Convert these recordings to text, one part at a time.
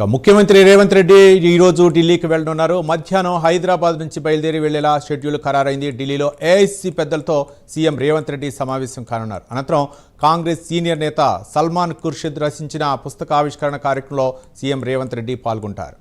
ముఖ్యమంత్రి రేవంత్ రెడ్డి ఈ రోజు ఢిల్లీకి వెళ్లనున్నారు. మధ్యాహ్నం హైదరాబాద్ నుంచి బయలుదేరి వెళ్లేలా షెడ్యూల్ ఖరారైంది. ఢిల్లీలో ఏఐసీసీ పెద్దలతో సీఎం రేవంత్ రెడ్డి సమావేశం కానున్నారు. అనంతరం కాంగ్రెస్ సీనియర్ నేత సల్మాన్ ఖుర్షిద్ రచించిన పుస్తకావిష్కరణ కార్యక్రమంలో సీఎం రేవంత్ రెడ్డి పాల్గొంటారు.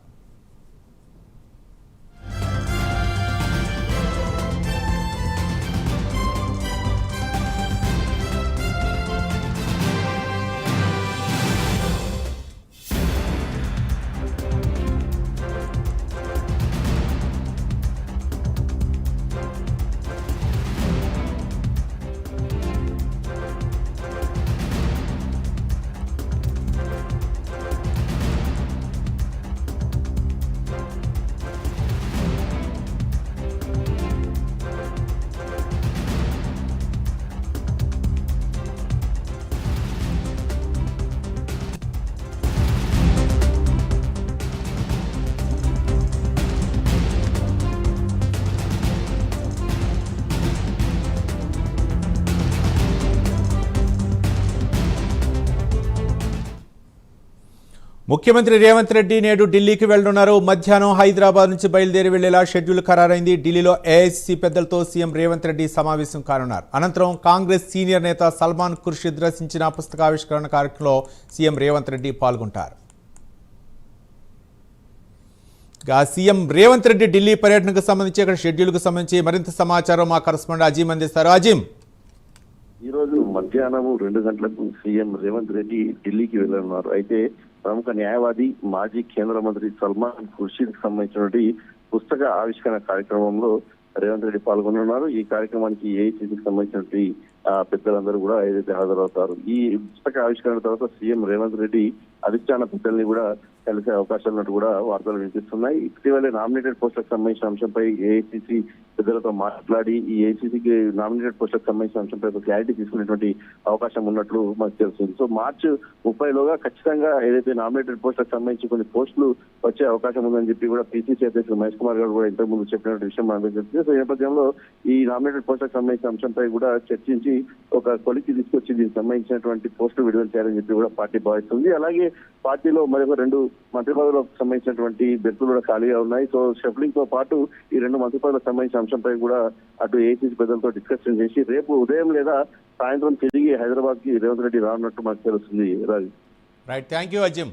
ముఖ్యమంత్రి రేవంత్ రెడ్డి నేడు ఢిల్లీకి వెళ్లనున్నారు. మధ్యాహ్నం హైదరాబాద్ నుంచి బయలుదేరి వెళ్లేలా షెడ్యూల్ ఖరారైంది. ఢిల్లీలో ఏఐసీసీ పెద్దలతో సీఎం రేవంత్ రెడ్డి సమావేశం కానున్నారు. అనంతరం కాంగ్రెస్ సీనియర్ నేత సల్మాన్ ఖుర్షిద్ రచించిన పుస్తకావిష్కరణ కార్యక్రమంలో సీఎం రేవంత్ రెడ్డి పాల్గొంటారు. సీఎం రేవంత్ రెడ్డి ఢిల్లీ పర్యటనకు సంబంధించి ఇక్కడ షెడ్యూల్కు సంబంధించి మరింత సమాచారం మా కరెస్పాండెంట్ అజీం అందిస్తారు. అజీం, ఈ రోజు మధ్యాహ్నం 2 గంటలకు సీఎం రేవంత్ రెడ్డి ఢిల్లీకి వెళ్లనున్నారు. అయితే ప్రముఖ న్యాయవాది మాజీ కేంద్ర మంత్రి సల్మాన్ ఖుర్షిద్ సంబంధించినటువంటి పుస్తక ఆవిష్కరణ కార్యక్రమంలో రేవంత్ రెడ్డి పాల్గొనున్నారు. ఈ కార్యక్రమానికి ఏఐసీసీకి సంబంధించినటువంటి పెద్దలందరూ కూడా ఏదైతే హాజరవుతారు. ఈ పుస్తక ఆవిష్కరణ తర్వాత సీఎం రేవంత్ రెడ్డి అధిష్టాన పెద్దల్ని కూడా కలిసే అవకాశాలు ఉన్నట్టు కూడా వార్తలు వినిపిస్తున్నాయి. ఇటీవలే నామినేటెడ్ పోస్టులకు సంబంధించిన అంశంపై ఏఐసీసీ పెద్దలతో మాట్లాడి ఈ ఏఐసీసీకి నామినేటెడ్ పోస్టులకు సంబంధించిన అంశంపై ఒక క్లారిటీ తీసుకునేటువంటి అవకాశం ఉన్నట్లు మనకు తెలుస్తుంది. సో మార్చి 30లోగా ఖచ్చితంగా ఏదైతే నామినేటెడ్ పోస్టులకు సంబంధించి కొన్ని పోస్టులు వచ్చే అవకాశం ఉందని చెప్పి కూడా పీసీసీ అధ్యక్షుడు మహేష్ కుమార్ గారు కూడా ఇంతకు ముందు చెప్పినటువంటి విషయం మనకు తెలిసింది. సో ఈ నేపథ్యంలో ఈ నామినేటెడ్ పోస్టులకు సంబంధించిన అంశంపై కూడా చర్చించి ఒక కొలికి తీసుకొచ్చి దీనికి సంబంధించినటువంటి పోస్టులు విడుదల చేయాలని చెప్పి కూడా పార్టీ భావిస్తుంది. అలాగే పార్టీలో మరొక 2 మంత్రి పదవులకు సంబంధించినటువంటి బెర్తులు కూడా ఖాళీగా ఉన్నాయి. సో షఫ్లింగ్ తో పాటు ఈ 2 మంత్రి పదవులకు సంబంధించిన అంశంపై కూడా అటు ఏఐసీసీ పెద్దలతో డిస్కషన్ చేసి రేపు ఉదయం లేదా సాయంత్రం తిరిగి హైదరాబాద్ కి రేవంత్ రెడ్డి రానున్నట్టు మనకు తెలుస్తుంది. Right, thank you Azeem.